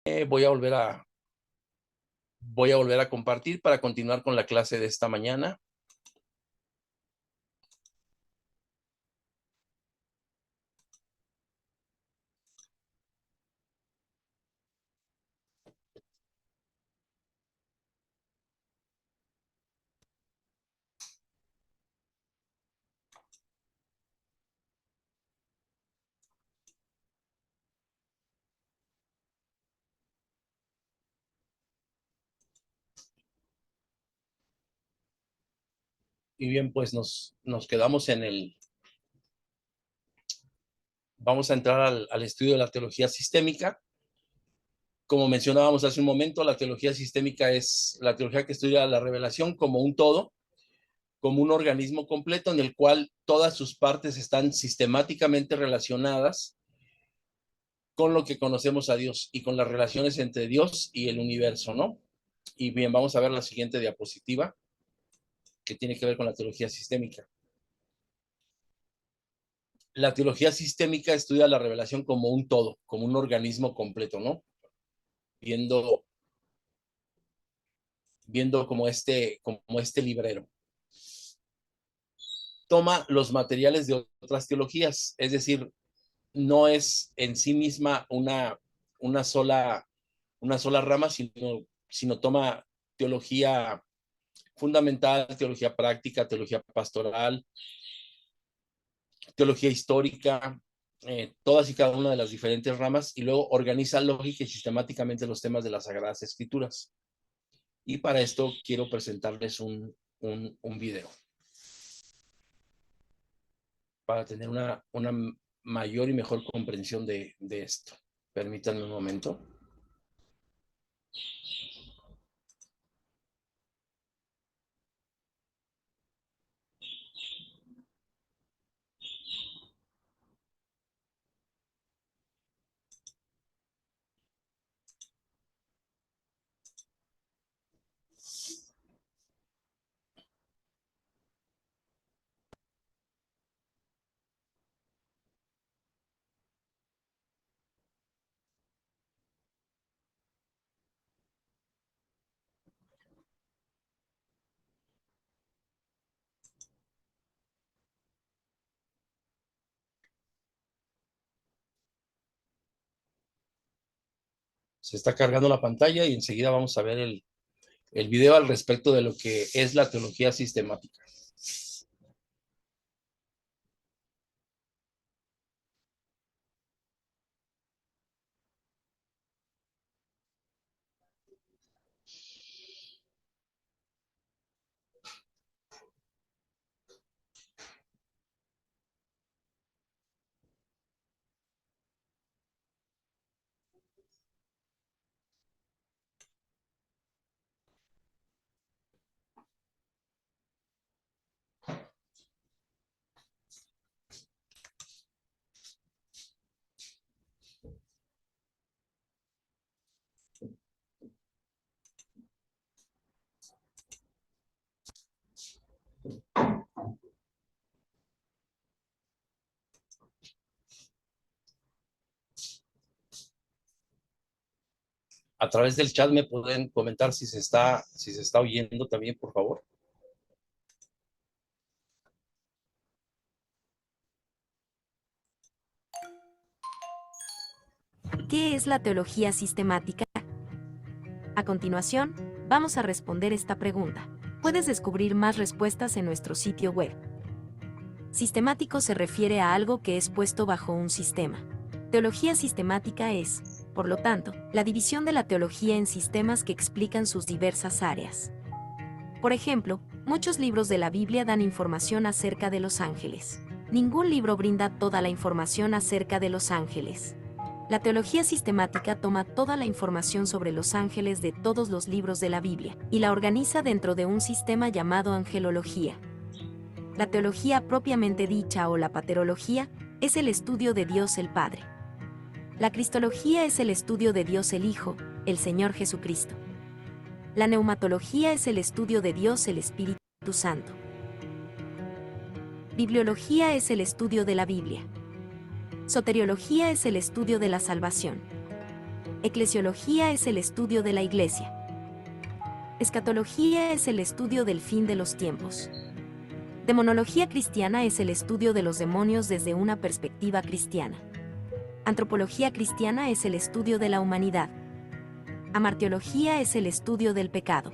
Voy a volver a compartir para continuar con la clase de esta mañana. Y bien, pues nos quedamos vamos a entrar al estudio de la teología sistémica. Como mencionábamos hace un momento, la teología sistémica es la teología que estudia la revelación como un todo, como un organismo completo en el cual todas sus partes están sistemáticamente relacionadas con lo que conocemos a Dios y con las relaciones entre Dios y el universo, ¿no? Y bien, vamos a ver la siguiente diapositiva que tiene que ver con la teología sistémica. La teología sistémica estudia la revelación como un todo, como un organismo completo, ¿no? Viendo como este librero. Toma los materiales de otras teologías, es decir, no es en sí misma una sola rama, sino toma teología fundamental, teología práctica, teología pastoral, teología histórica, todas y cada una de las diferentes ramas, y luego organiza lógica y sistemáticamente los temas de las Sagradas Escrituras. Y para esto quiero presentarles un video para tener una mayor y mejor comprensión de esto. Permítanme un momento. Se está cargando la pantalla y enseguida vamos a ver el video al respecto de lo que es la teología sistemática. A través del chat me pueden comentar si se está oyendo también, por favor. ¿Qué es la teología sistemática? A continuación, vamos a responder esta pregunta. Puedes descubrir más respuestas en nuestro sitio web. Sistemático se refiere a algo que es puesto bajo un sistema. Teología sistemática es, por lo tanto, la división de la teología en sistemas que explican sus diversas áreas. Por ejemplo, muchos libros de la Biblia dan información acerca de los ángeles. Ningún libro brinda toda la información acerca de los ángeles. La teología sistemática toma toda la información sobre los ángeles de todos los libros de la Biblia y la organiza dentro de un sistema llamado angelología. La teología propiamente dicha o la paterología es el estudio de Dios el Padre. La cristología es el estudio de Dios el Hijo, el Señor Jesucristo. La neumatología es el estudio de Dios el Espíritu Santo. Bibliología es el estudio de la Biblia. Soteriología es el estudio de la salvación. Eclesiología es el estudio de la Iglesia. Escatología es el estudio del fin de los tiempos. Demonología cristiana es el estudio de los demonios desde una perspectiva cristiana. Antropología cristiana es el estudio de la humanidad. Amarteología es el estudio del pecado.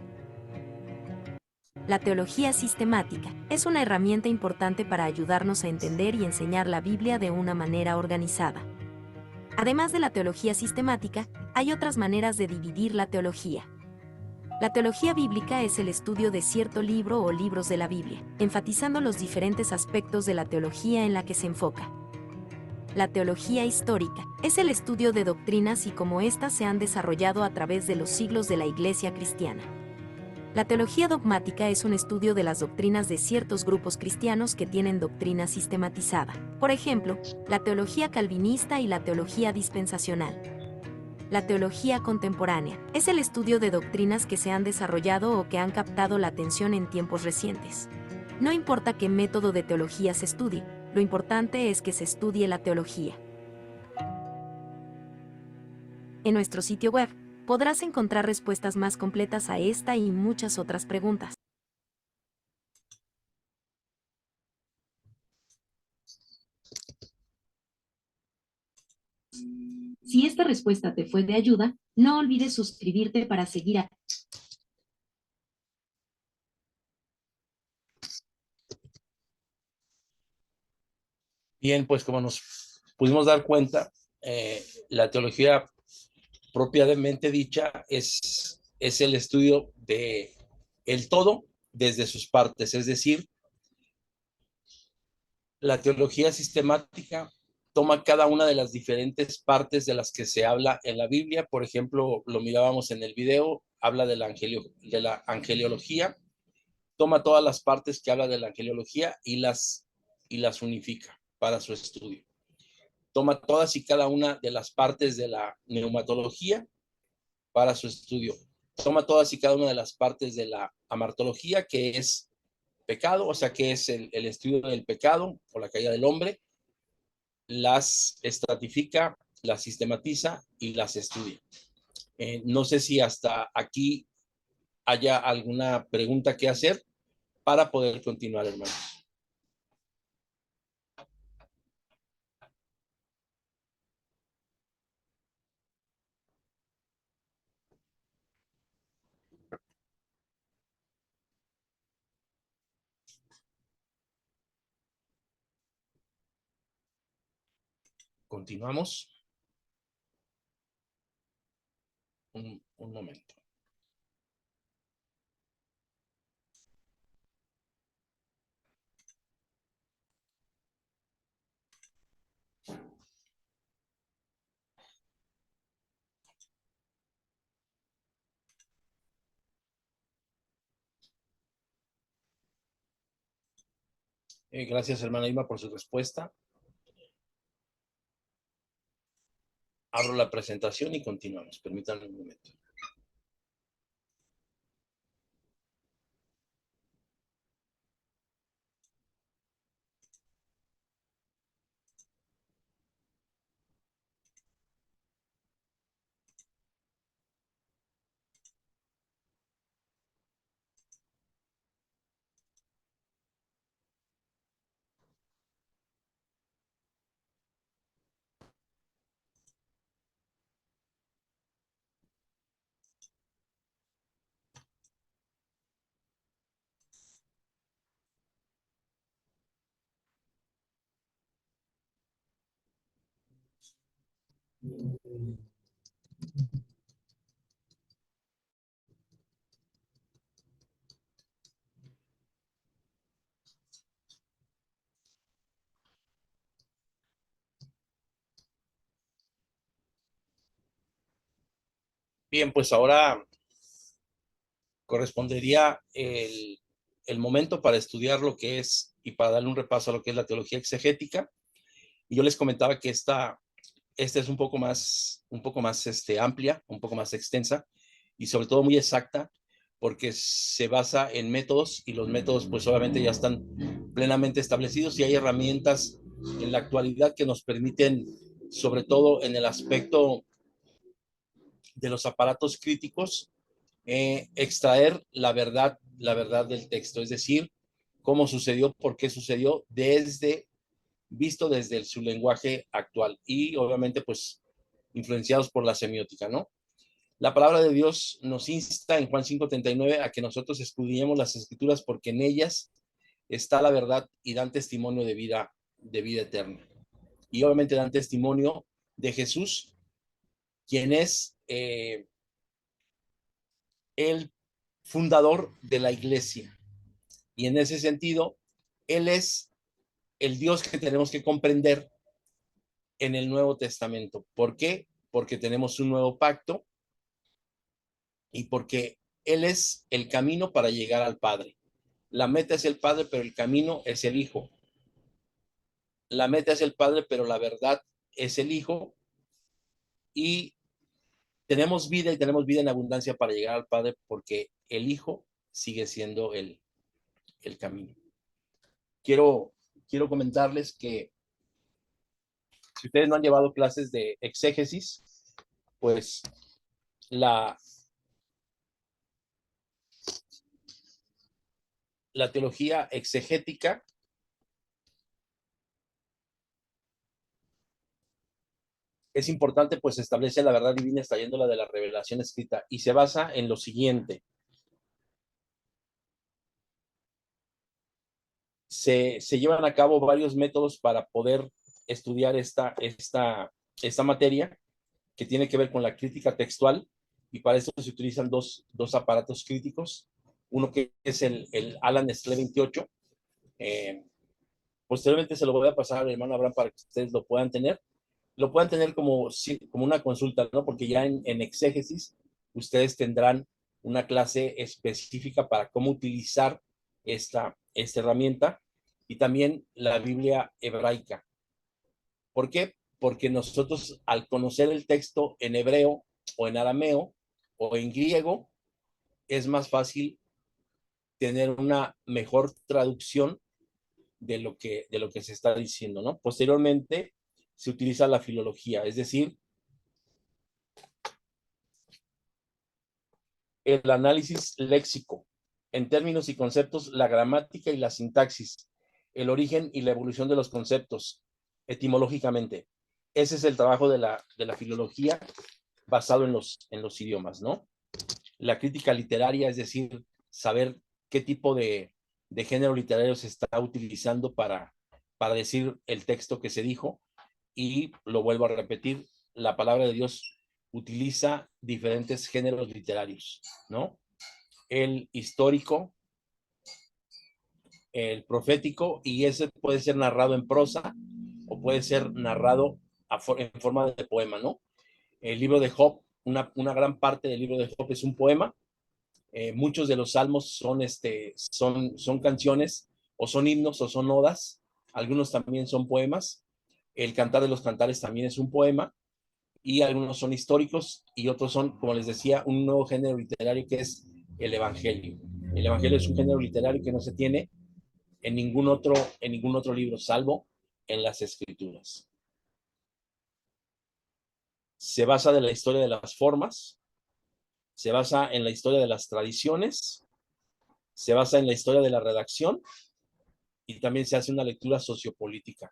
La teología sistemática es una herramienta importante para ayudarnos a entender y enseñar la Biblia de una manera organizada. Además de la teología sistemática, hay otras maneras de dividir la teología. La teología bíblica es el estudio de cierto libro o libros de la Biblia, enfatizando los diferentes aspectos de la teología en la que se enfoca. La teología histórica es el estudio de doctrinas y cómo éstas se han desarrollado a través de los siglos de la Iglesia cristiana. La teología dogmática es un estudio de las doctrinas de ciertos grupos cristianos que tienen doctrina sistematizada. Por ejemplo, la teología calvinista y la teología dispensacional. La teología contemporánea es el estudio de doctrinas que se han desarrollado o que han captado la atención en tiempos recientes. No importa qué método de teología se estudie, lo importante es que se estudie la teología. En nuestro sitio web podrás encontrar respuestas más completas a esta y muchas otras preguntas. Si esta respuesta te fue de ayuda, no olvides suscribirte para seguir a... Bien, pues como nos pudimos dar cuenta, la teología propiamente dicha es el estudio de el todo desde sus partes, es decir, la teología sistemática toma cada una de las diferentes partes de las que se habla en la Biblia. Por ejemplo, lo mirábamos en el video, habla de la angeliología, toma todas las partes que habla de la angeliología y las unifica para su estudio. Toma todas y cada una de las partes de la neumatología para su estudio. Toma todas y cada una de las partes de la amartología, que es pecado, o sea, que es el estudio del pecado o la caída del hombre, las estratifica, las sistematiza y las estudia. No sé si hasta aquí haya alguna pregunta que hacer para poder continuar, hermanos. Continuamos. Un momento. Gracias, hermana Irma, por su respuesta. Abro la presentación y continuamos. Permítanme un momento. Bien, pues ahora correspondería el momento para estudiar lo que es y para darle un repaso a lo que es la teología exegética. Y yo les comentaba que esta es un poco más amplia, un poco más extensa y sobre todo muy exacta, porque se basa en métodos y los métodos pues obviamente ya están plenamente establecidos y hay herramientas en la actualidad que nos permiten, sobre todo en el aspecto de los aparatos críticos, extraer la verdad del texto, es decir, cómo sucedió, por qué sucedió, visto desde su lenguaje actual y obviamente pues influenciados por la semiótica, ¿no? La palabra de Dios nos insta en Juan 5:39 a que nosotros escudriñemos las escrituras porque en ellas está la verdad y dan testimonio de vida eterna. Y obviamente dan testimonio de Jesús, quien es el fundador de la iglesia. Y en ese sentido, Él es el Dios que tenemos que comprender en el Nuevo Testamento. ¿Por qué? Porque tenemos un nuevo pacto y porque Él es el camino para llegar al Padre. La meta es el Padre, pero el camino es el Hijo. La meta es el Padre, pero la verdad es el Hijo. Y tenemos vida y tenemos vida en abundancia para llegar al Padre porque el Hijo sigue siendo el camino. Quiero, quiero comentarles que si ustedes no han llevado clases de exégesis, pues la, la teología exegética es importante, pues establece la verdad divina extrayéndola de la revelación escrita y se basa en lo siguiente. Se llevan a cabo varios métodos para poder estudiar esta materia que tiene que ver con la crítica textual y para eso se utilizan dos aparatos críticos. Uno que es el Alan SLE 28. Posteriormente se lo voy a pasar al hermano Abraham para que ustedes lo puedan tener. Lo puedan tener como una consulta, ¿no? Porque ya en exégesis ustedes tendrán una clase específica para cómo utilizar esta herramienta y también la Biblia hebraica. ¿Por qué? Porque nosotros al conocer el texto en hebreo o en arameo o en griego, es más fácil tener una mejor traducción de lo que se está diciendo, ¿no? Posteriormente se utiliza la filología, es decir, el análisis léxico, en términos y conceptos, la gramática y la sintaxis, el origen y la evolución de los conceptos, etimológicamente. Ese es el trabajo de la filología basado en los idiomas, ¿no? La crítica literaria, es decir, saber qué tipo de género literario se está utilizando para decir el texto que se dijo. Y lo vuelvo a repetir, la palabra de Dios utiliza diferentes géneros literarios, ¿no? El histórico, el profético, y ese puede ser narrado en prosa o puede ser narrado en forma de poema, ¿no? El libro de Job, una gran parte del libro de Job es un poema. Muchos de los salmos son canciones o son himnos o son odas. Algunos también son poemas. El Cantar de los Cantares también es un poema y algunos son históricos y otros son, como les decía, un nuevo género literario que es el Evangelio. El Evangelio es un género literario que no se tiene en ningún otro libro, salvo en las Escrituras. Se basa de la historia de las formas, se basa en la historia de las tradiciones, se basa en la historia de la redacción y también se hace una lectura sociopolítica.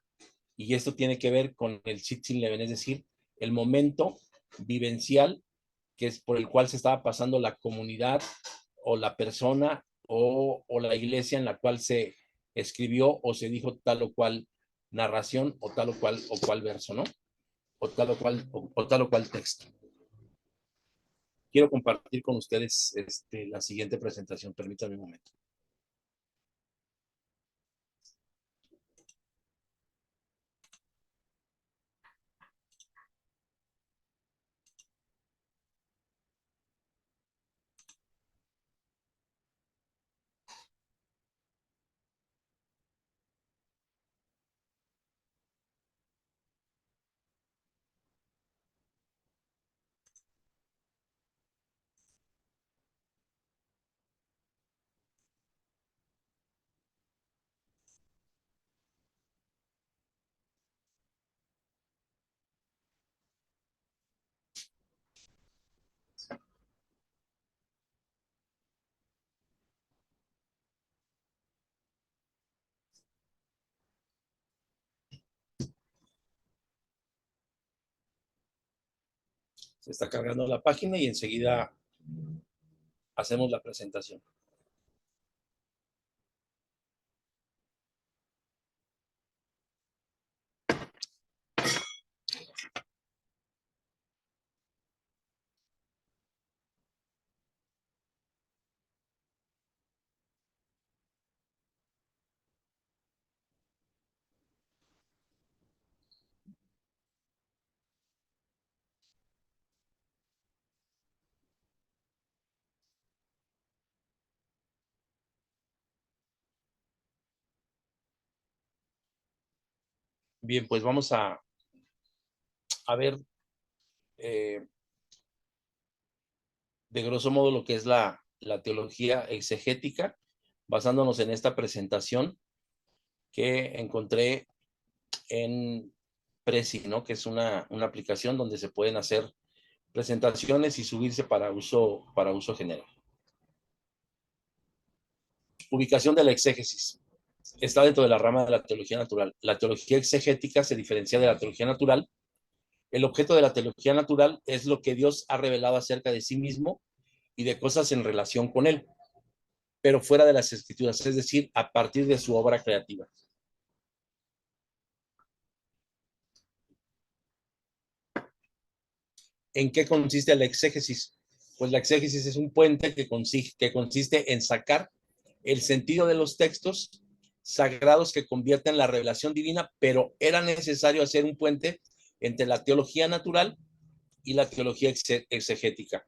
Y esto tiene que ver con el Sitchin Leven, es decir, el momento vivencial que es por el cual se estaba pasando la comunidad o la persona o la iglesia en la cual se escribió o se dijo tal o cual narración o tal o cual verso, ¿no? O tal o cual texto. Quiero compartir con ustedes la siguiente presentación. Permítanme un momento. Se está cargando la página y enseguida hacemos la presentación. Bien, pues vamos a ver de grosso modo lo que es la teología exegética, basándonos en esta presentación que encontré en Prezi, ¿no? Que es una aplicación donde se pueden hacer presentaciones y subirse para uso general. Ubicación de la exégesis. Está dentro de la rama de la teología natural. La teología exegética se diferencia de la teología natural. El objeto de la teología natural es lo que Dios ha revelado acerca de sí mismo y de cosas en relación con él, pero fuera de las escrituras, es decir, a partir de su obra creativa. ¿En qué consiste la exégesis? Pues la exégesis es un puente que consiste en sacar el sentido de los textos sagrados que convierten la revelación divina, pero era necesario hacer un puente entre la teología natural y la teología exegética.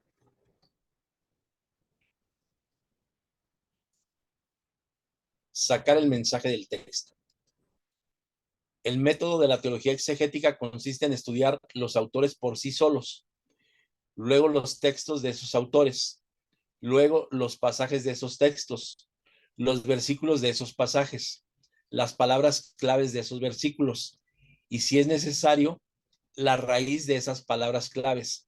Sacar el mensaje del texto. El método de la teología exegética consiste en estudiar los autores por sí solos, luego los textos de sus autores, luego los pasajes de esos textos, los versículos de esos pasajes, las palabras claves de esos versículos y, si es necesario, la raíz de esas palabras claves.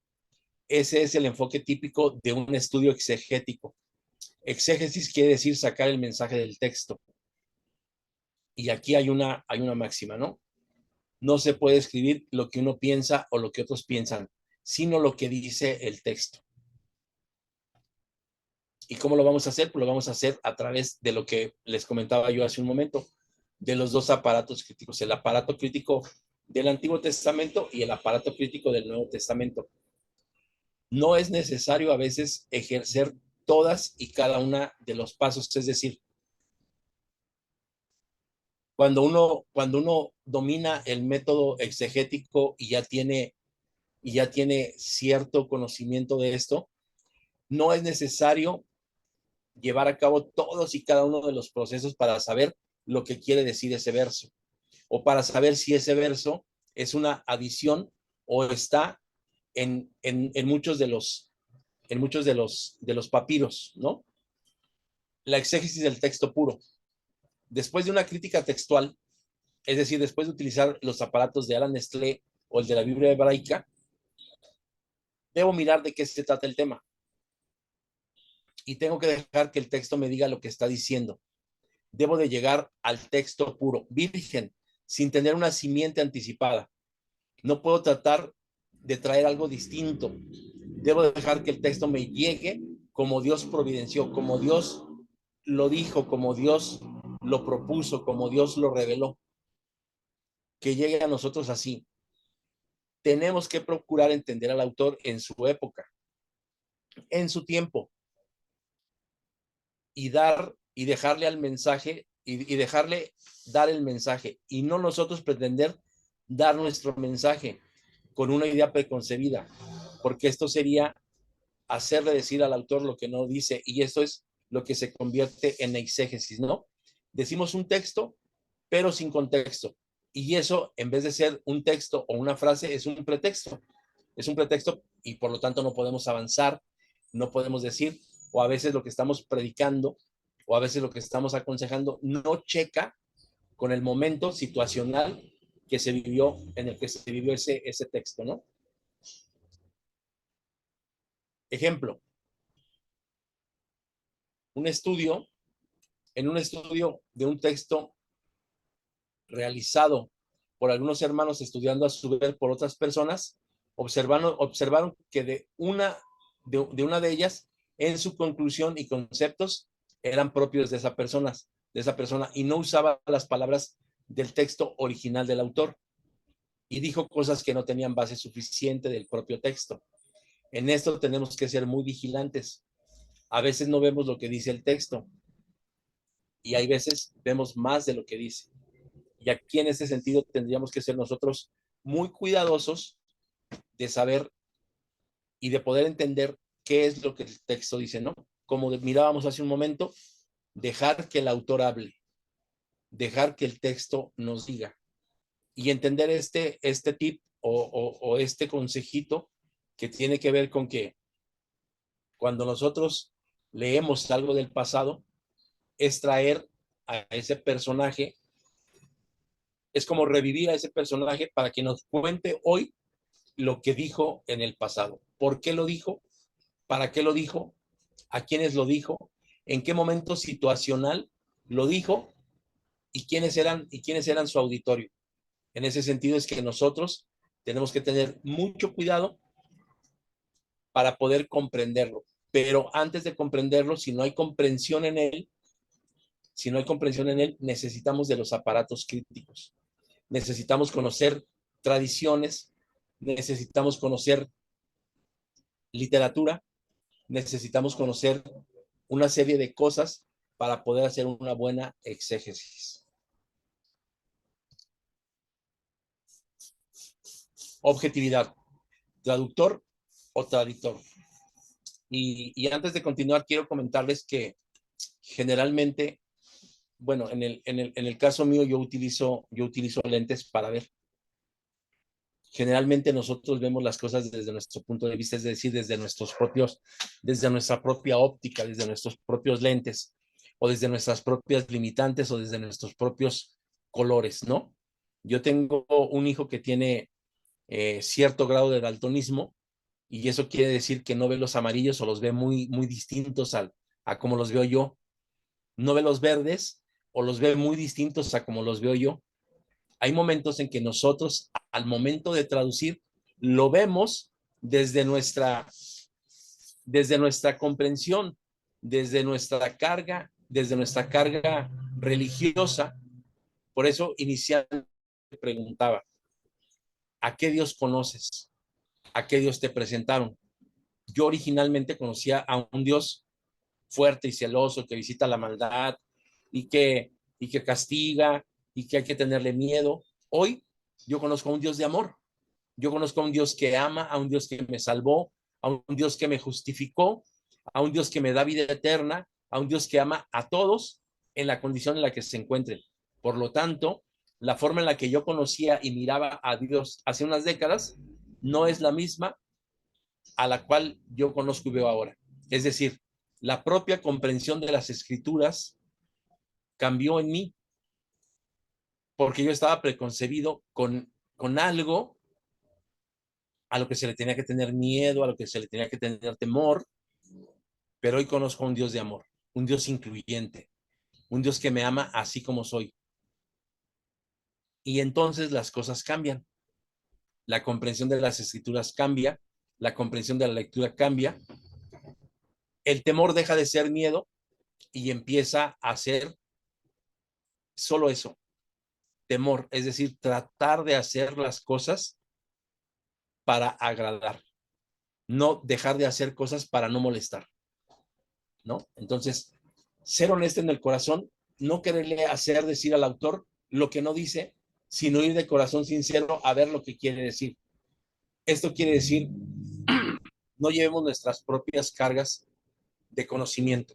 Ese es el enfoque típico de un estudio exegético. Exégesis quiere decir sacar el mensaje del texto. Y aquí hay una máxima, ¿no? No se puede escribir lo que uno piensa o lo que otros piensan, sino lo que dice el texto. ¿Y cómo lo vamos a hacer? Pues lo vamos a hacer a través de lo que les comentaba yo hace un momento, de los dos aparatos críticos, el aparato crítico del Antiguo Testamento y el aparato crítico del Nuevo Testamento. No es necesario a veces ejercer todas y cada una de los pasos, es decir, cuando uno domina el método exegético y ya tiene cierto conocimiento de esto, no es necesario llevar a cabo todos y cada uno de los procesos para saber lo que quiere decir ese verso, o para saber si ese verso es una adición o está en muchos de los papiros, ¿no? La exégesis del texto puro. Después de una crítica textual, es decir, después de utilizar los aparatos de Alan Nestlé o el de la Biblia hebraica, debo mirar de qué se trata el tema. Y tengo que dejar que el texto me diga lo que está diciendo. Debo de llegar al texto puro, virgen, sin tener una simiente anticipada. No puedo tratar de traer algo distinto. Debo dejar que el texto me llegue como Dios providenció, como Dios lo dijo, como Dios lo propuso, como Dios lo reveló. Que llegue a nosotros así. Tenemos que procurar entender al autor en su época, en su tiempo, y dejarle al mensaje y dejarle dar el mensaje, y no nosotros pretender dar nuestro mensaje con una idea preconcebida, porque esto sería hacerle decir al autor lo que no dice, y esto es lo que se convierte en exégesis, ¿no? Decimos un texto, pero sin contexto, y eso, en vez de ser un texto o una frase, es un pretexto. Es un pretexto y por lo tanto no podemos avanzar, no podemos decir, o a veces lo que estamos predicando, o a veces lo que estamos aconsejando, no checa con el momento situacional que se vivió, en el que se vivió ese texto, ¿no? Ejemplo, en un estudio de un texto realizado por algunos hermanos estudiando a su vez por otras personas, observaron que de una de ellas, en su conclusión y conceptos, eran propios de esa persona, y no usaba las palabras del texto original del autor, y dijo cosas que no tenían base suficiente del propio texto. En esto tenemos que ser muy vigilantes. A veces no vemos lo que dice el texto, y hay veces vemos más de lo que dice. Y aquí en este sentido tendríamos que ser nosotros muy cuidadosos de saber y de poder entender qué es lo que el texto dice, ¿no? Como mirábamos hace un momento, dejar que el autor hable, dejar que el texto nos diga, y entender este tip o este consejito que tiene que ver con que cuando nosotros leemos algo del pasado, es traer a ese personaje, es como revivir a ese personaje para que nos cuente hoy lo que dijo en el pasado. ¿Por qué lo dijo? ¿Para qué lo dijo? ¿A quiénes lo dijo? ¿En qué momento situacional lo dijo? ¿Y quiénes eran su auditorio? En ese sentido es que nosotros tenemos que tener mucho cuidado para poder comprenderlo. Pero antes de comprenderlo, si no hay comprensión en él, necesitamos de los aparatos críticos. Necesitamos conocer tradiciones, necesitamos conocer literatura, necesitamos conocer una serie de cosas para poder hacer una buena exégesis. Objetividad, traductor o traductor. Y antes de continuar, quiero comentarles que generalmente, bueno, en el caso mío, yo utilizo lentes para ver. Generalmente nosotros vemos las cosas desde nuestro punto de vista, es decir, desde nuestra propia óptica, desde nuestros propios lentes, o desde nuestras propias limitantes, o desde nuestros propios colores, ¿no? Yo tengo un hijo que tiene cierto grado de daltonismo, y eso quiere decir que no ve los amarillos o los ve muy, muy distintos a como los veo yo. No ve los verdes o los ve muy distintos a como los veo yo. Hay momentos en que nosotros, al momento de traducir, lo vemos desde nuestra comprensión, desde nuestra carga religiosa. Por eso inicialmente preguntaba, ¿a qué Dios conoces? ¿A qué Dios te presentaron? Yo originalmente conocía a un Dios fuerte y celoso que visita la maldad y que castiga y que hay que tenerle miedo. Hoy yo conozco a un Dios de amor. Yo conozco a un Dios que ama, a un Dios que me salvó, a un Dios que me justificó, a un Dios que me da vida eterna, a un Dios que ama a todos en la condición en la que se encuentren. Por lo tanto, la forma en la que yo conocía y miraba a Dios hace unas décadas no es la misma a la cual yo conozco y veo ahora. Es decir, la propia comprensión de las escrituras cambió en mí, porque yo estaba preconcebido con algo a lo que se le tenía que tener miedo, a lo que se le tenía que tener temor, pero hoy conozco a un Dios de amor, un Dios incluyente, un Dios que me ama así como soy. Y entonces las cosas cambian. La comprensión de las escrituras cambia, la comprensión de la lectura cambia, el temor deja de ser miedo y empieza a ser solo eso, temor, es decir, tratar de hacer las cosas para agradar, no dejar de hacer cosas para no molestar, ¿no? Entonces, ser honesto en el corazón, no quererle hacer decir al autor lo que no dice, sino ir de corazón sincero a ver lo que quiere decir. Esto quiere decir, no llevemos nuestras propias cargas de conocimiento.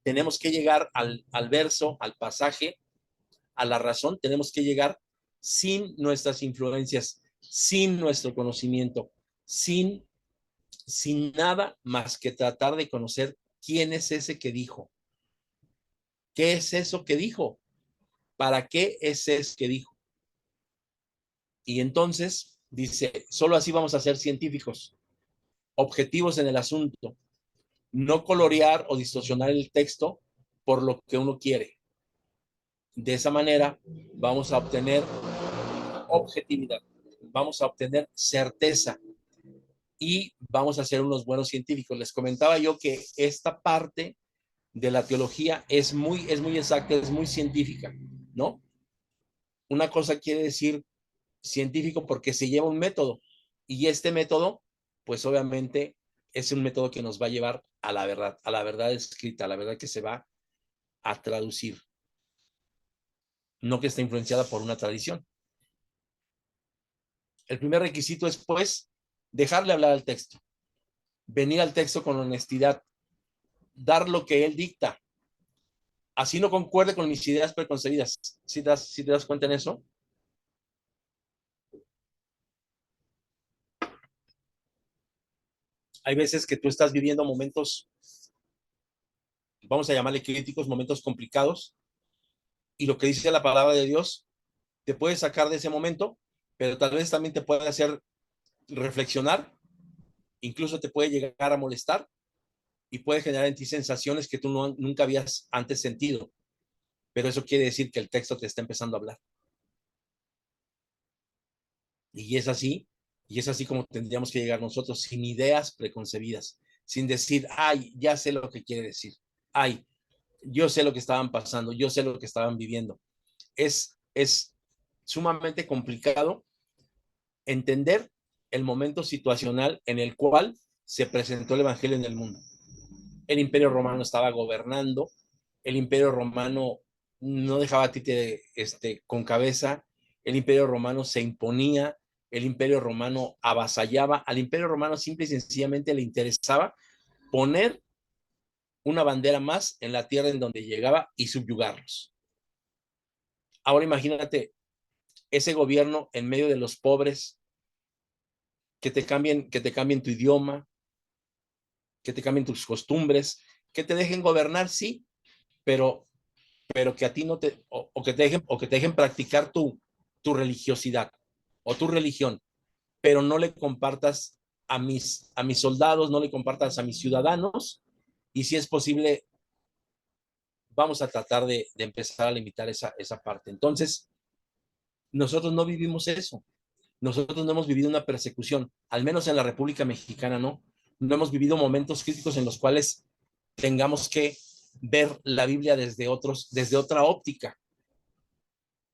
Tenemos que llegar al verso, al pasaje, a la razón, tenemos que llegar sin nuestras influencias, sin nuestro conocimiento, sin nada más que tratar de conocer quién es ese que dijo. ¿Qué es eso que dijo? ¿Para qué es eso que dijo? Y entonces dice, solo así vamos a ser científicos, objetivos en el asunto, no colorear o distorsionar el texto por lo que uno quiere. De esa manera vamos a obtener objetividad. vamos a obtener certeza y vamos a ser unos buenos científicos. Les comentaba yo que esta parte de la teología es muy exacta, es muy científica, ¿no? Una cosa quiere decir científico porque se lleva un método y este método, pues obviamente es un método que nos va a llevar a la verdad escrita, a la verdad que se va a traducir, no que está influenciada por una tradición. El primer requisito es, pues, dejarle hablar al texto, venir al texto con honestidad, dar lo que él dicta, así no concuerde con mis ideas preconcebidas. ¿Sí te das cuenta en eso? Hay veces que tú estás viviendo momentos, vamos a llamarle críticos, momentos complicados, y lo que dice la palabra de Dios te puede sacar de ese momento, pero tal vez también te puede hacer reflexionar, incluso te puede llegar a molestar y puede generar en ti sensaciones que tú nunca habías antes sentido. Pero eso quiere decir que el texto te está empezando a hablar. Y es así como tendríamos que llegar nosotros, sin ideas preconcebidas, sin decir, ay, ya sé lo que quiere decir, ay, yo sé lo que estaban pasando, yo sé lo que estaban viviendo. Es sumamente complicado entender el momento situacional en el cual se presentó el Evangelio en el mundo. El Imperio Romano estaba gobernando, el Imperio Romano no dejaba a títere con cabeza, el Imperio Romano se imponía, el Imperio Romano avasallaba, al Imperio Romano simple y sencillamente le interesaba poner una bandera más en la tierra en donde llegaba y subyugarlos. Ahora imagínate ese gobierno en medio de los pobres, que te cambien tu idioma, que te cambien tus costumbres, que te dejen gobernar, sí, pero que a ti no te, o que te dejen practicar tu religiosidad o tu religión, pero no le compartas a mis soldados, no le compartas a mis ciudadanos, y si es posible, vamos a tratar de empezar a limitar esa parte. Entonces, nosotros no vivimos eso. Nosotros no hemos vivido una persecución, al menos en la República Mexicana, ¿no? No hemos vivido momentos críticos en los cuales tengamos que ver la Biblia desde otra óptica.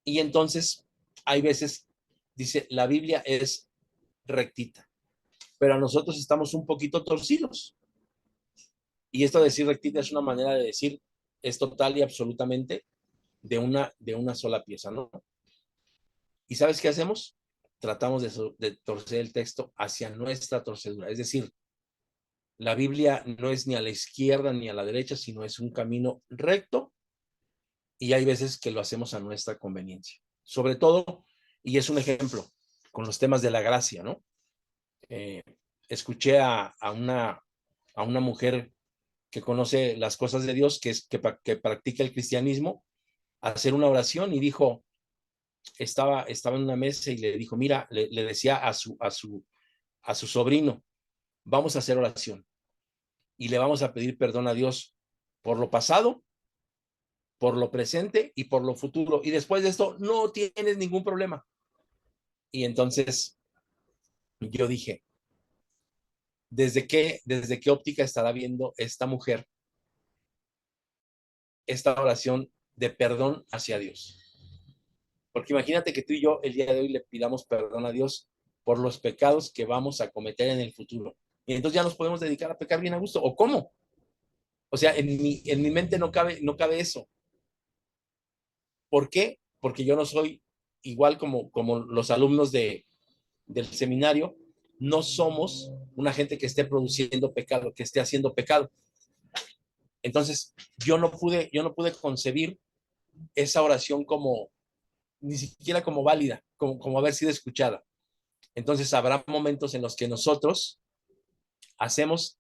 Y entonces, hay veces, dice, la Biblia es rectita, pero a nosotros estamos un poquito torcidos. Y esto de decir rectita es una manera de decir, es total y absolutamente de una sola pieza, ¿no? ¿Y sabes qué hacemos? Tratamos de torcer el texto hacia nuestra torcedura. Es decir, la Biblia no es ni a la izquierda ni a la derecha, sino es un camino recto, y hay veces que lo hacemos a nuestra conveniencia. Sobre todo, y es un ejemplo, con los temas de la gracia, ¿no? Eh, escuché a una mujer que conoce las cosas de Dios, que practica el cristianismo, hacer una oración, y dijo, estaba en una mesa y le dijo, mira, le decía a su sobrino, vamos a hacer oración y le vamos a pedir perdón a Dios por lo pasado, por lo presente y por lo futuro. Y después de esto, no tienes ningún problema. Y entonces yo dije, ¿desde qué óptica estará viendo esta mujer esta oración de perdón hacia Dios? Porque imagínate que tú y yo el día de hoy le pidamos perdón a Dios por los pecados que vamos a cometer en el futuro. Y entonces ya nos podemos dedicar a pecar bien a gusto. ¿O cómo? O sea, en mi mente no cabe eso. ¿Por qué? Porque yo no soy igual como los alumnos del seminario, no somos una gente que esté produciendo pecado, que esté haciendo pecado. Entonces, yo no pude concebir esa oración como, ni siquiera como válida, como haber sido escuchada. Entonces, habrá momentos en los que nosotros hacemos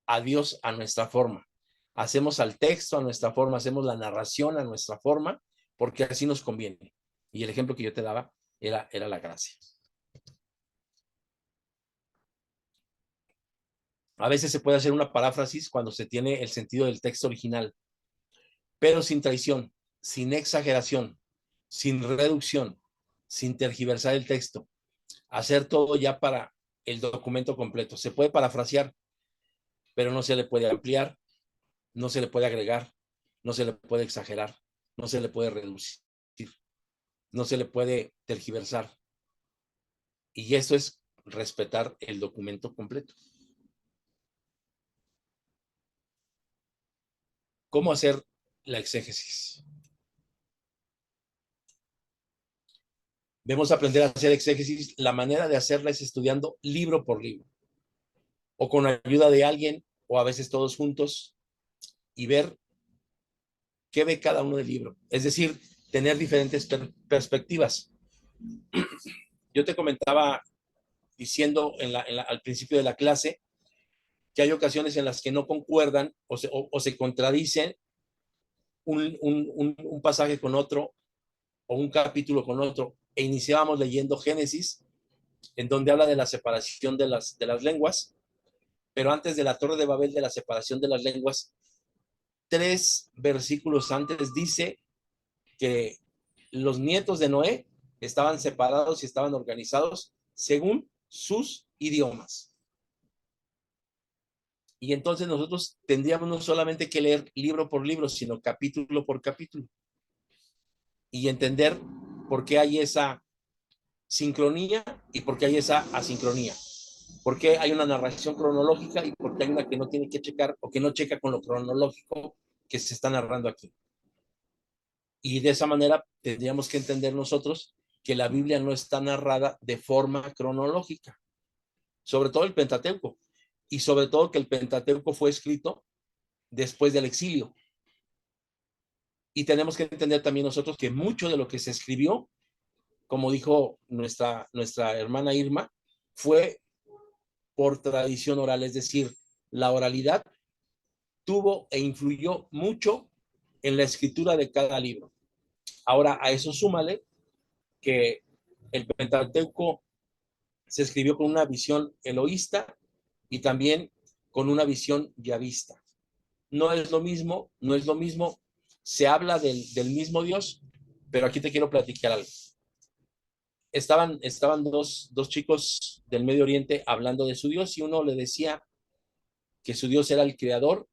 a Dios a nuestra forma, hacemos al texto a nuestra forma, hacemos la narración a nuestra forma, porque así nos conviene. Y el ejemplo que yo te daba era la gracia. A veces se puede hacer una paráfrasis cuando se tiene el sentido del texto original, pero sin traición, sin exageración, sin reducción, sin tergiversar el texto. hacer todo ya para el documento completo. Se puede parafrasear, pero no se le puede ampliar, no se le puede agregar, no se le puede exagerar, no se le puede reducir, no se le puede tergiversar. Y eso es respetar el documento completo. ¿Cómo hacer la exégesis? Debemos aprender a hacer exégesis. La manera de hacerla es estudiando libro por libro, o con ayuda de alguien, o a veces todos juntos, y ver qué ve cada uno del libro. Es decir, tener diferentes perspectivas. Yo te comentaba diciendo al principio de la clase que hay ocasiones en las que no concuerdan o se contradicen un pasaje con otro o un capítulo con otro. E iniciábamos leyendo Génesis, en donde habla de la separación de las lenguas, pero antes de la Torre de Babel, de la separación de las lenguas, 3 versículos antes dice que los nietos de Noé estaban separados y estaban organizados según sus idiomas. Y entonces nosotros tendríamos no solamente que leer libro por libro, sino capítulo por capítulo. Y entender por qué hay esa sincronía y por qué hay esa asincronía. Por qué hay una narración cronológica y por qué hay una que no tiene que checar o que no checa con lo cronológico que se está narrando aquí. Y de esa manera tendríamos que entender nosotros que la Biblia no está narrada de forma cronológica, sobre todo el Pentateuco, y sobre todo que el Pentateuco fue escrito después del exilio. Y tenemos que entender también nosotros que mucho de lo que se escribió, como dijo nuestra hermana Irma, fue por tradición oral, es decir, la oralidad tuvo e influyó mucho en la escritura de cada libro. Ahora, a eso súmale que el Pentateuco se escribió con una visión eloísta y también con una visión yavista. No es lo mismo, no es lo mismo. Se habla del mismo Dios, pero aquí te quiero platicar algo. Estaban dos chicos del Medio Oriente hablando de su Dios y uno le decía que su Dios era el creador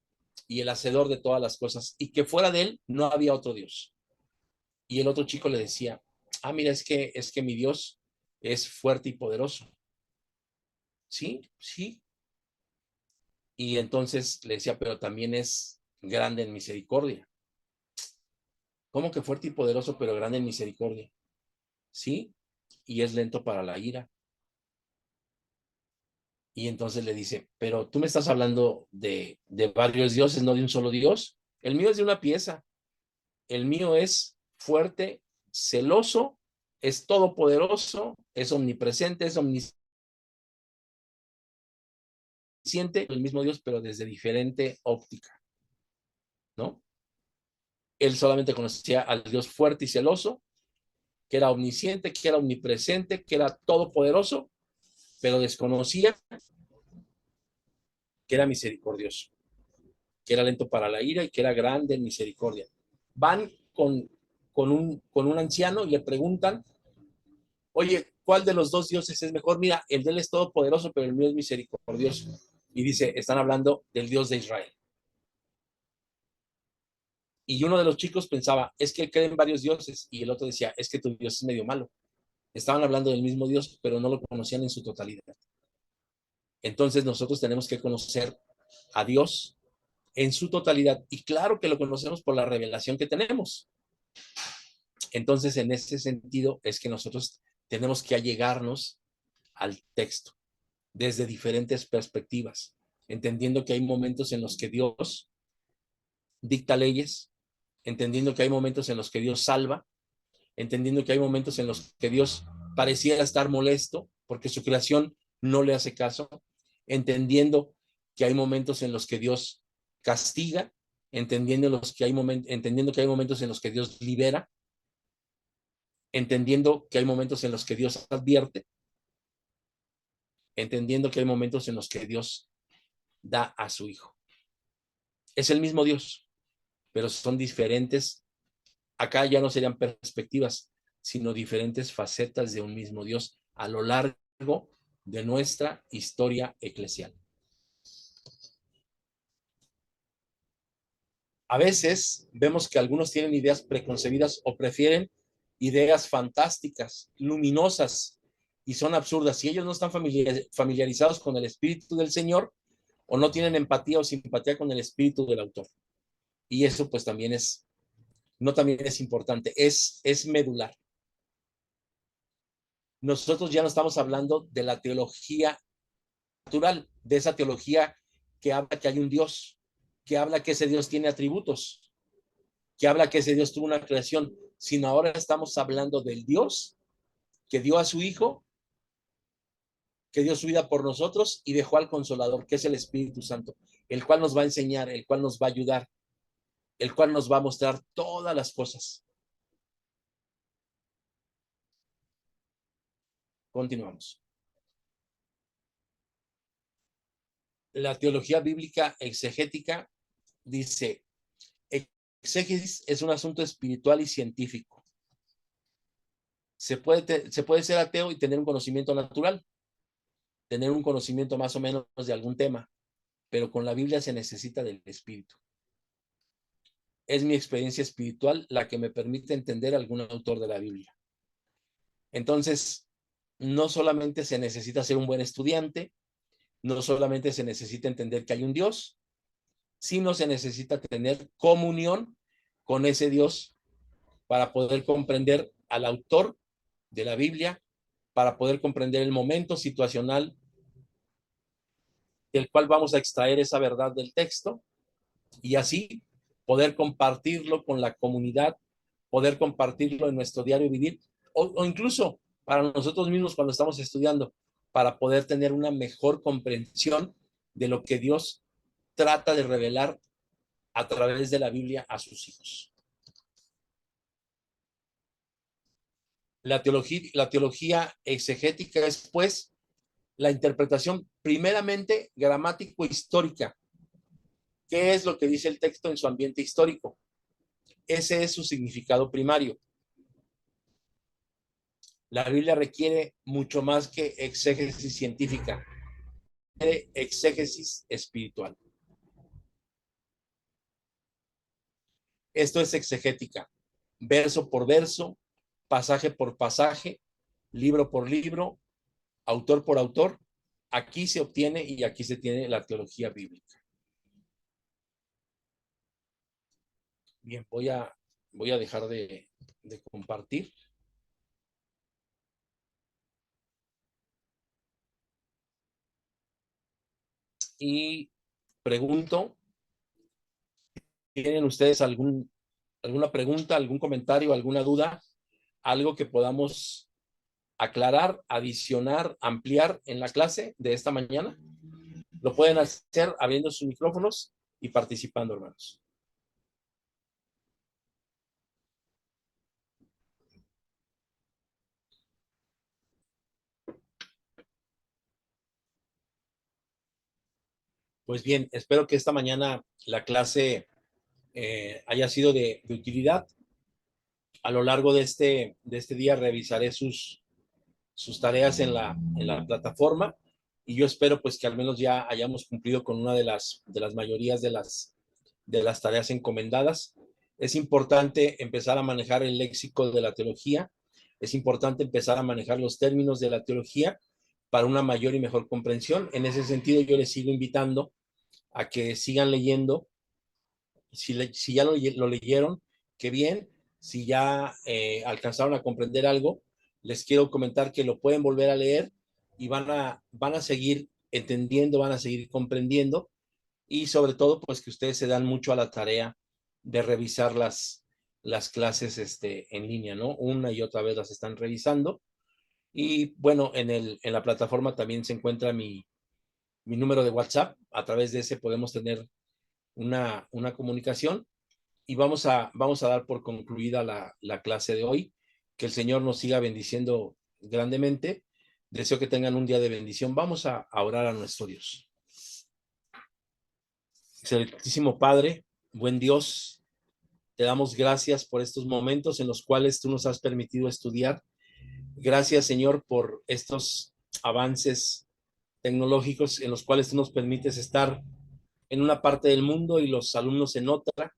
y el hacedor de todas las cosas y que fuera de él no había otro Dios. Y el otro chico le decía, mira, es que mi Dios es fuerte y poderoso. Sí, sí. Y entonces le decía, pero también es grande en misericordia. ¿Cómo que fuerte y poderoso, pero grande en misericordia? Sí, y es lento para la ira. Y entonces le dice, pero tú me estás hablando de varios dioses, no de un solo Dios. El mío es de una pieza. El mío es fuerte, celoso, es todopoderoso, es omnipresente, es omnisciente, el mismo Dios, pero desde diferente óptica, ¿no? Él solamente conocía al Dios fuerte y celoso, que era omnisciente, que era omnipresente, que era todopoderoso, pero desconocía que era misericordioso, que era lento para la ira y que era grande en misericordia. Van con un anciano y le preguntan, oye, ¿cuál de los dos dioses es mejor? Mira, el de él es todopoderoso, pero el mío es misericordioso. Y dice, están hablando del Dios de Israel. Y uno de los chicos pensaba, es que creen varios dioses. Y el otro decía, es que tu Dios es medio malo. Estaban hablando del mismo Dios, pero no lo conocían en su totalidad. Entonces nosotros tenemos que conocer a Dios en su totalidad. Y claro que lo conocemos por la revelación que tenemos. Entonces, en ese sentido, es que nosotros tenemos que allegarnos al texto desde diferentes perspectivas, entendiendo que hay momentos en los que Dios dicta leyes, entendiendo que hay momentos en los que Dios salva, entendiendo que hay momentos en los que Dios pareciera estar molesto porque su creación no le hace caso, entendiendo que hay momentos en los que Dios castiga, entendiendo que hay momentos en los que Dios libera, entendiendo que hay momentos en los que Dios advierte, entendiendo que hay momentos en los que Dios da a su Hijo. Es el mismo Dios, pero son diferentes. Acá ya no serían perspectivas, sino diferentes facetas de un mismo Dios a lo largo de nuestra historia eclesial. A veces vemos que algunos tienen ideas preconcebidas o prefieren ideas fantásticas, luminosas, y son absurdas. Si ellos no están familiarizados con el Espíritu del Señor, o no tienen empatía o simpatía con el espíritu del autor. Y eso pues también es importante, es medular. Nosotros ya no estamos hablando de la teología natural, de esa teología que habla que hay un Dios, que habla que ese Dios tiene atributos, que habla que ese Dios tuvo una creación, sino ahora estamos hablando del Dios que dio a su Hijo, que dio su vida por nosotros y dejó al Consolador, que es el Espíritu Santo, el cual nos va a enseñar, el cual nos va a ayudar, el cual nos va a mostrar todas las cosas. Continuamos. La teología bíblica exegética dice: exégesis es un asunto espiritual y científico. Se puede ser ateo y tener un conocimiento natural, tener un conocimiento más o menos de algún tema, pero con la Biblia se necesita del espíritu. Es mi experiencia espiritual la que me permite entender algún autor de la Biblia. Entonces, no solamente se necesita ser un buen estudiante, no solamente se necesita entender que hay un Dios, sino se necesita tener comunión con ese Dios para poder comprender al autor de la Biblia, para poder comprender el momento situacional del cual vamos a extraer esa verdad del texto, y así poder compartirlo con la comunidad, poder compartirlo en nuestro diario vivir, o incluso para nosotros mismos cuando estamos estudiando, para poder tener una mejor comprensión de lo que Dios trata de revelar a través de la Biblia a sus hijos. La teología exegética es, pues, la interpretación primeramente gramático-histórica. ¿Qué es lo que dice el texto en su ambiente histórico? Ese es su significado primario. La Biblia requiere mucho más que exégesis científica, requiere exégesis espiritual. Esto es exegética, verso por verso, pasaje por pasaje, libro por libro, autor por autor. Aquí se obtiene y aquí se tiene la teología bíblica. Bien, voy a dejar de compartir. Y pregunto, ¿tienen ustedes alguna pregunta, algún comentario, alguna duda? Algo que podamos aclarar, adicionar, ampliar en la clase de esta mañana. Lo pueden hacer abriendo sus micrófonos y participando, hermanos. Pues bien, espero que esta mañana la clase haya sido de utilidad. A lo largo de este día revisaré sus tareas en la plataforma, y yo espero pues que al menos ya hayamos cumplido con una de las mayorías de las tareas encomendadas. Es importante empezar a manejar el léxico de la teología, es importante empezar a manejar los términos de la teología para una mayor y mejor comprensión. En ese sentido, yo les sigo invitando a que sigan leyendo. Si ya lo leyeron, qué bien. Si ya alcanzaron a comprender algo, les quiero comentar que lo pueden volver a leer y van a seguir entendiendo, van a seguir comprendiendo, y sobre todo, pues que ustedes se dan mucho a la tarea de revisar las clases en línea, ¿no? Una y otra vez las están revisando. Y bueno, en la plataforma también se encuentra mi número de WhatsApp. A través de ese podemos tener una comunicación, y vamos a dar por concluida la clase de hoy. Que el Señor nos siga bendiciendo grandemente. Deseo que tengan un día de bendición. Vamos a orar a nuestro Dios. Excelentísimo Padre, buen Dios, te damos gracias por estos momentos en los cuales tú nos has permitido estudiar. Gracias, Señor, por estos avances tecnológicos en los cuales tú nos permites estar en una parte del mundo y los alumnos en otra,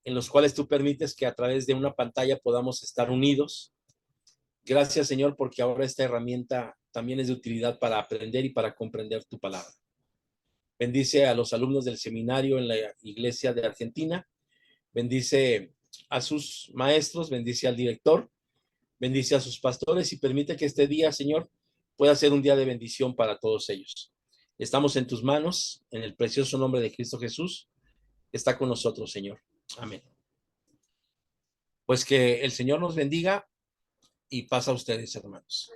en los cuales tú permites que a través de una pantalla podamos estar unidos. Gracias, Señor, porque ahora esta herramienta también es de utilidad para aprender y para comprender tu palabra. Bendice a los alumnos del seminario en la iglesia de Argentina. Bendice a sus maestros, bendice al director, bendice a sus pastores y permite que este día, Señor, pueda ser un día de bendición para todos ellos. Estamos en tus manos, en el precioso nombre de Cristo Jesús. Está con nosotros, Señor. Amén. Pues que el Señor nos bendiga y pasa a ustedes, hermanos.